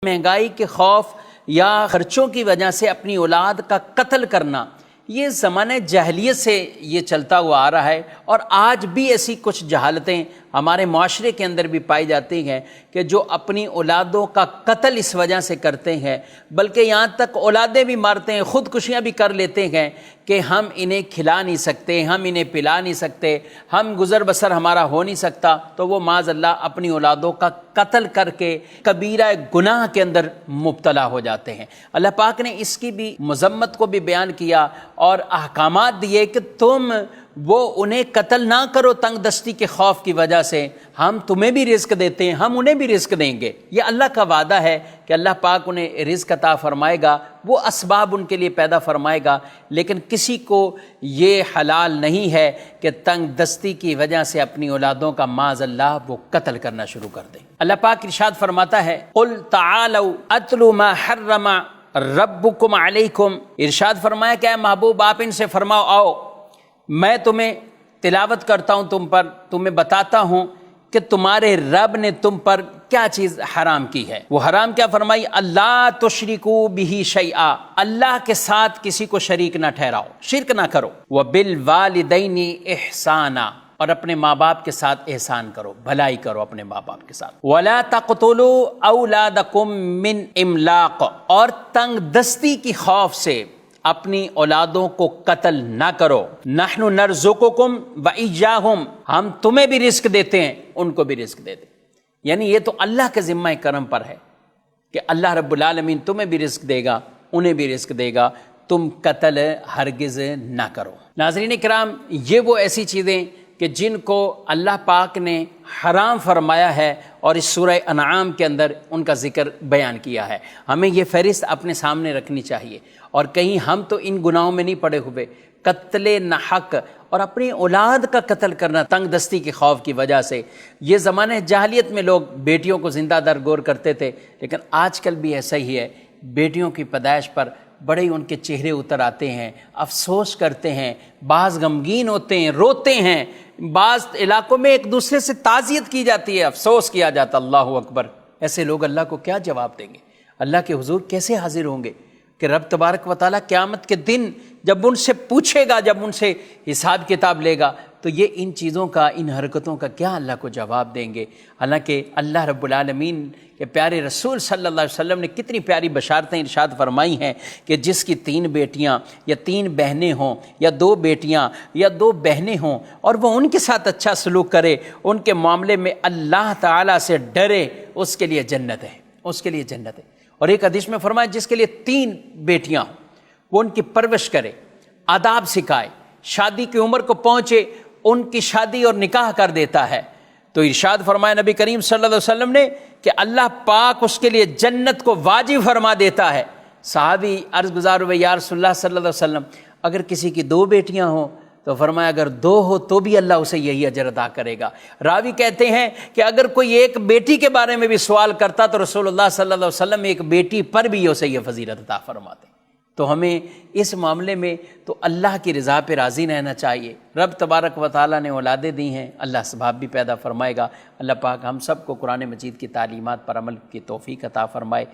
महंगाई के खौफ या खर्चों की वजह से अपनी औलाद का कत्ल करना, ये ज़माने जहलियत से ये चलता हुआ आ रहा है। और आज भी ऐसी कुछ जहालतें हमारे माशरे के अंदर भी पाई जाती हैं कि जो अपनी औलादों का कत्ल इस वजह से करते हैं, बल्कि यहाँ तक औलादें भी मारते हैं, ख़ुदकुशियाँ भी कर लेते हैं कि हम इन्हें खिला नहीं सकते, हम इन्हें पिला नहीं सकते, हम गुज़र बसर हमारा हो नहीं सकता, तो वो माज़अल्लाह अपनी औलादों का कत्ल करके कबीरा गुनाह के अंदर मुब्तला हो जाते हैं। अल्लाह पाक ने इसकी भी मज़म्मत को भी बयान किया और अहकामात दिए कि तुम वो उन्हें कत्ल ना करो तंग दस्ती के खौफ की वजह से, हम तुम्हें भी रिस्क देते हैं, हम उन्हें भी रिस्क देंगे। ये अल्लाह का वादा है कि अल्लाह पाक उन्हें रिस्क अता फरमाएगा, वो असबाब उनके लिए पैदा फरमाएगा। लेकिन किसी को ये हलाल नहीं है कि तंग दस्ती की वजह से अपनी औलादों का माज़अल्लाह वो कत्ल करना शुरू कर दें। अल्लाह पाक इरशाद फरमाता है, कुल तालौ अत्लु मा हर्रमा रब्बुकुम अलैकुम। इरशाद फरमाया क्या महबूब, आप इनसे फरमाओ, आओ मैं तुम्हें तिलावत करता हूँ तुम पर, तुम्हें बताता हूँ कि तुम्हारे रब ने तुम पर क्या चीज़ हराम की है। वो हराम क्या फरमाई, अल्लाह तुशरिकू बिही शैआ, अल्लाह के साथ किसी को शरीक ना ठहराओ, शिरक ना करो। व बिल वालिदैनी इहसाना, और अपने माँ बाप के साथ एहसान करो, भलाई करो अपने माँ बाप के साथ। वला तक़तुलू औलादकुम मिन इमलाक, और तंग दस्ती की खौफ से अपनी औलादों को कत्ल ना करो। नहनु नरज़ुकुकुम व इय्याहुम, हम तुम्हें भी रिस्क देते हैं, उनको भी रिस्क देते हैं। यानी ये तो अल्लाह के ज़िम्मा करम पर है कि अल्लाह रब्बुल आलमीन तुम्हें भी रिस्क देगा, उन्हें भी रिस्क देगा, तुम कत्ल हरगिज़ ना करो। नाज़रीन किराम, ये वो ऐसी चीज़ें कि जिनको अल्लाह पाक ने हराम फरमाया है और इस सूरह अनआम के अंदर उनका ज़िक्र बयान किया है। हमें ये फ़हरिस्त अपने सामने रखनी चाहिए और कहीं हम तो इन गुनाहों में नहीं पड़े हुए। कत्ले नाहक और अपनी औलाद का कत्ल करना तंग दस्ती के खौफ की वजह से, ये ज़माने जहालियत में लोग बेटियों को ज़िंदा दरगोर करते थे, लेकिन आजकल भी ऐसा ही है। बेटियों की पैदाइश पर बड़े उनके चेहरे उतर आते हैं, अफसोस करते हैं, बाज़ गमगीन होते हैं, रोते हैं, बाज़ इलाकों में एक दूसरे से ताज़ियत की जाती है, अफसोस किया जाता। अल्लाहु अकबर। ऐसे लोग अल्लाह को क्या जवाब देंगे, अल्लाह के हुजूर कैसे हाजिर होंगे कि रब तबारक व तआला क़यामत के दिन जब उनसे पूछेगा, जब उनसे हिसाब किताब लेगा, तो ये इन चीज़ों का, इन हरकतों का क्या अल्लाह को जवाब देंगे। हालांकि अल्लाह रब्बुल आलमीन के प्यारे रसूल सल्लल्लाहु अलैहि वसल्लम ने कितनी प्यारी बशारतें इरशाद फरमाई हैं कि जिसकी 3 बेटियां या 3 बहनें हों या 2 बेटियां या 2 बहनें हों और वह उनके साथ अच्छा सलूक करे, उनके मामले में अल्लाह ताला से डरे, उसके लिए जन्नत है, उसके लिए जन्नत है। और एक हदीस में फरमाया जिसके लिए 3 बेटियां हों, वो उनकी परवरिश करे, आदाब सिखाए, शादी की उम्र को पहुँचे, उनकी शादी और निकाह कर देता है। तो इरशाद फरमाया नबी करीम सल्लल्लाहु अलैहि वसल्लम ने कि अल्लाह पाक उसके लिए जन्नत को वाजिब फरमा देता है। सहाबी अर्ज़ गुज़ार हुए, या रसूलल्लाह सल्लल्लाहु अलैहि वसल्लम, अगर किसी की 2 बेटियां हों, तो फरमाया अगर 2 हो तो भी अल्लाह उसे यही अजर अदा करेगा। रावी कहते हैं कि अगर कोई एक बेटी के बारे में भी सवाल करता तो रसूलुल्लाह सल्लल्लाहु अलैहि वसल्लम एक बेटी पर भी उसे यह फजीलत अता फरमाते। तो हमें इस मामले में तो अल्लाह की रज़ा पे राज़ी रहना चाहिए। रब तबारक व तआला ने औलादें दी हैं, अल्लाह असबाब भी पैदा फरमाएगा। अल्लाह पाक हम सब को कुरान मजीद की तालीमात पर अमल की तौफीक अता फरमाए।